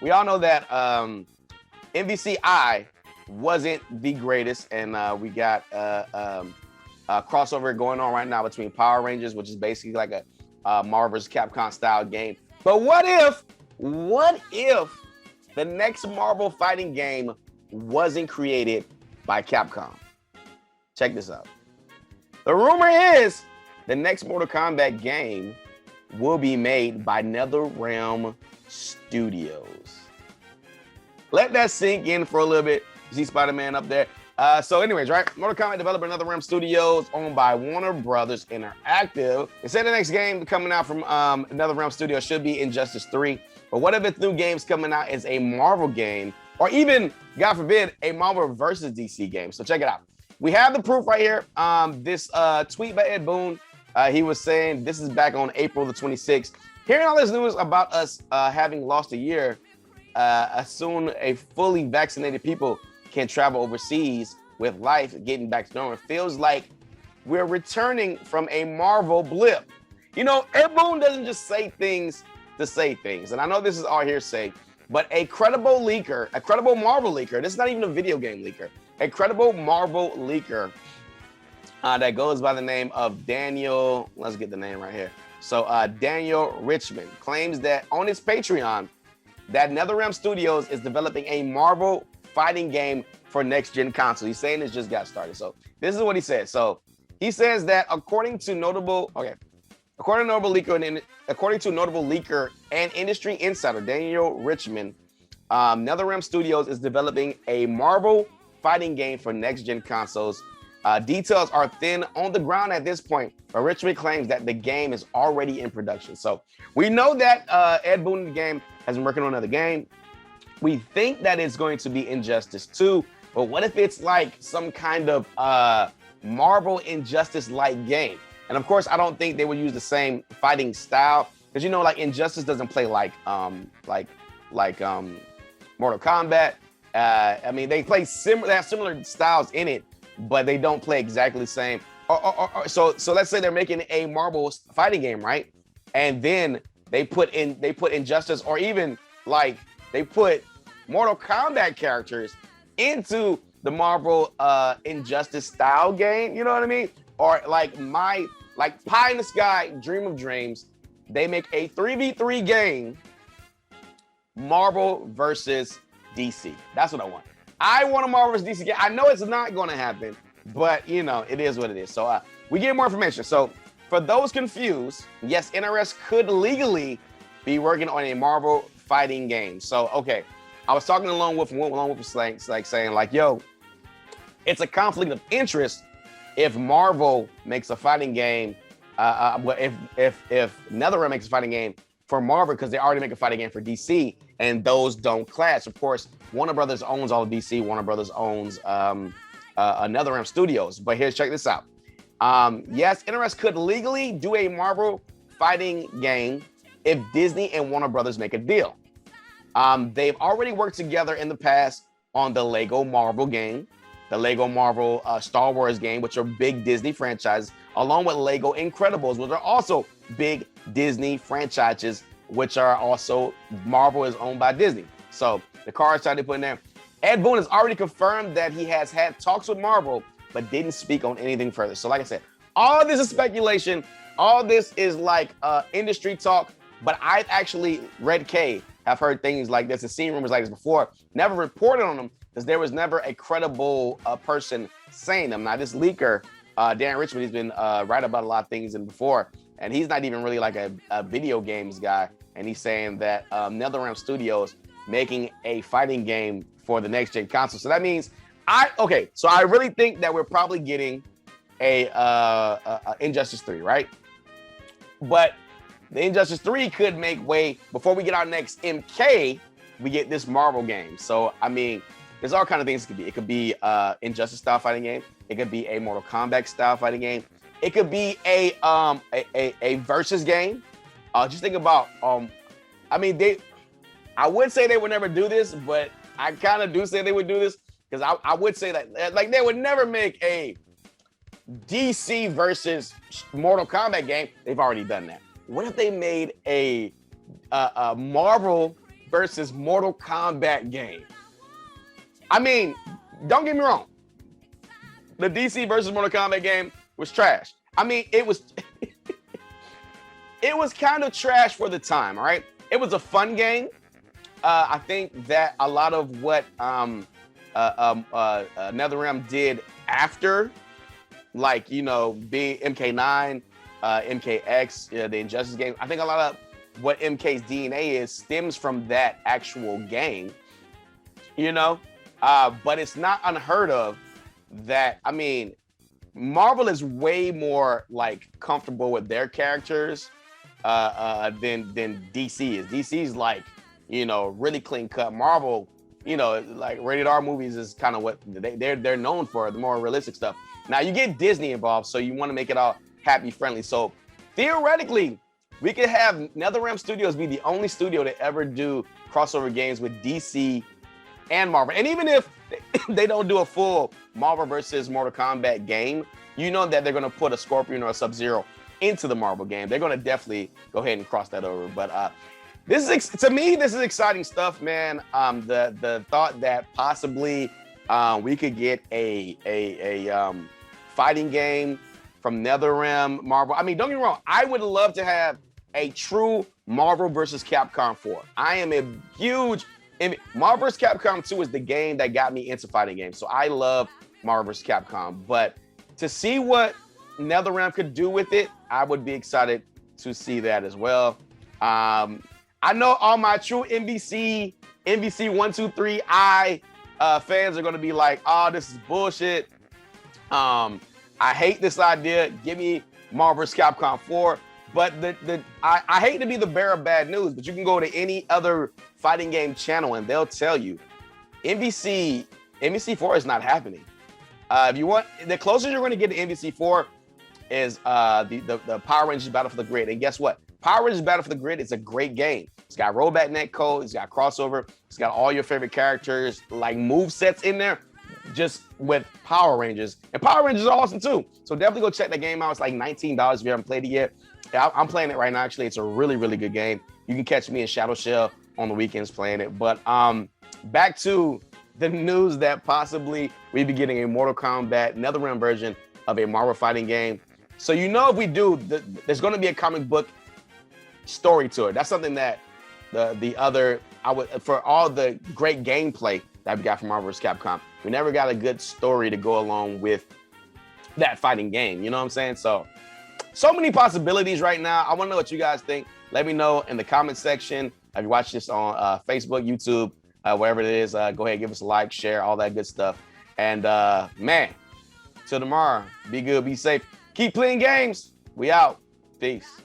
we all know that MVCI wasn't the greatest, and we got a crossover going on right now between Power Rangers, which is basically like a Marvel vs. Capcom style game. But what if the next Marvel fighting game wasn't created by Capcom? Check this out. The rumor is the next Mortal Kombat game will be made by NetherRealm Studios. Let that sink in for a little bit. You see Spider-Man up there. So anyways, right? Mortal Kombat developer NetherRealm Studios, owned by Warner Brothers Interactive. They said the next game coming out from NetherRealm Studios should be Injustice 3. But what if its new game's coming out is a Marvel game, or even, God forbid, a Marvel versus DC game? So check it out. We have the proof right here. This tweet by Ed Boon, he was saying, this is back on April the 26th. Hearing all this news about us having lost a year, soon a fully vaccinated people can travel overseas with life getting back to normal. It feels like we're returning from a Marvel blip. You know, Ed Boon doesn't just say things to say things. And I know this is all hearsay, but a credible leaker, a credible Marvel leaker, this is not even a video game leaker, a credible Marvel leaker that goes by the name of Daniel, let's get the name right here. So Daniel Richmond claims that on his Patreon, that NetherRealm Studios is developing a Marvel fighting game for next-gen console. He's saying this just got started. So this is what he says. So he says that according to notable leaker and industry insider Daniel Richmond, NetherRealm Studios is developing a Marvel fighting game for next-gen consoles. Details are thin on the ground at this point, but Richmond claims that the game is already in production. So we know that Ed Boon in the game has been working on another game. We think that it's going to be Injustice 2, but what if it's like some kind of Marvel Injustice-like game? And of course, I don't think they would use the same fighting style, because you know, like Injustice doesn't play like Mortal Kombat. I mean, they play similar. They have similar styles in it, but they don't play exactly the same. So let's say they're making a Marvel fighting game, right? And then they put Injustice, or even like they put Mortal Kombat characters into the Marvel Injustice style game. You know what I mean? Or like Pie in the Sky, Dream of Dreams, they make a 3v3 game, Marvel versus DC. That's what I want. I want a Marvel vs. DC game. I know it's not going to happen, but you know, it is what it is. So we get more information. So for those confused, yes, NRS could legally be working on a Marvel fighting game. So, okay, I was talking to Lone Wolf, and Lone Wolf was like saying like, yo, it's a conflict of interest if Marvel makes a fighting game, if NetherRealm makes a fighting game for Marvel, because they already make a fighting game for DC, and those don't clash. Of course, Warner Brothers owns all of DC. Warner Brothers owns NetherRealm Studios. But check this out. Yes, NRS could legally do a Marvel fighting game if Disney and Warner Brothers make a deal. They've already worked together in the past on the Lego Marvel game, the Lego Marvel Star Wars game, which are big Disney franchises, along with Lego Incredibles, which are also big Disney franchises, which are also Marvel is owned by Disney. So the cards trying to put in there. Ed Boon has already confirmed that he has had talks with Marvel, but didn't speak on anything further. So like I said, all this is speculation. All this is like industry talk, but I've actually, Red K, have heard things like this and seen rumors like this before, never reported on them because there was never a credible person saying them. Now this leaker, Dan Richmond, he's been right about a lot of things in before, and he's not even really like a video games guy, and he's saying that NetherRealm Studios making a fighting game for the next gen console. So that means so I really think that we're probably getting a Injustice 3, right? But the Injustice 3 could make way before we get our next MK, we get this Marvel game. So I mean, there's all kind of things it could be. It could be Injustice style fighting game. It could be a Mortal Kombat style fighting game. It could be a versus game. Just think about I mean, I would say they would never do this, but I kind of do say they would do this because I would say that like they would never make a DC versus Mortal Kombat game. They've already done that. What if they made a Marvel versus Mortal Kombat game. I mean, don't get me wrong. The DC versus Mortal Kombat game was trash. I mean, it was it was kind of trash for the time, all right? It was a fun game. I think that a lot of what NetherRealm did after, like, you know, being MK9, MKX, the Injustice game, I think a lot of what MK's DNA is stems from that actual game, you know? But it's not unheard of that, I mean, Marvel is way more like comfortable with their characters than DC is. DC's like, you know, really clean cut. Marvel, you know, like rated R movies is kind of what they're known for, the more realistic stuff. Now you get Disney involved, so you want to make it all happy friendly. So theoretically, we could have NetherRealm Studios be the only studio to ever do crossover games with DC and Marvel. And even if they don't do a full Marvel versus Mortal Kombat game, you know that they're going to put a Scorpion or a Sub-Zero into the Marvel game. They're going to definitely go ahead and cross that over. But this is, to me, this is exciting stuff, man. The thought that possibly we could get a fighting game from NetherRealm, Marvel. I mean, don't get me wrong. I would love to have a true Marvel versus Capcom 4. I am a huge Marvel vs. Capcom 2 is the game that got me into fighting games. So I love Marvel vs. Capcom. But to see what NetherRealm could do with it, I would be excited to see that as well. I know all my true NBC 123i fans are going to be like, oh, this is bullshit. I hate this idea. Give me Marvel vs. Capcom 4. But I hate to be the bearer of bad news, but you can go to any other fighting game channel and they'll tell you NBC 4 is not happening. If you want, the closest you're going to get to NBC 4 is the Power Rangers Battle for the Grid. And guess what? Power Rangers Battle for the Grid is a great game. It's got rollback netcode. It's got crossover. It's got all your favorite characters, like move sets in there, just with Power Rangers. And Power Rangers are awesome too. So definitely go check that game out. It's like $19 if you haven't played it yet. I'm playing it right now. Actually, it's a really, really good game. You can catch me in Shadow Shell on the weekends playing it. But back to the news that possibly we be getting a Mortal Kombat NetherRealm version of a Marvel fighting game. So you know, if we do, there's going to be a comic book story to it. That's something that for all the great gameplay that we got from Marvel vs. Capcom, we never got a good story to go along with that fighting game. You know what I'm saying? So many possibilities right now. I want to know what you guys think. Let me know in the comment section. If you watch this on Facebook, YouTube, wherever it is, go ahead, give us a like, share, all that good stuff. And man, till tomorrow, be good, be safe. Keep playing games. We out. Peace.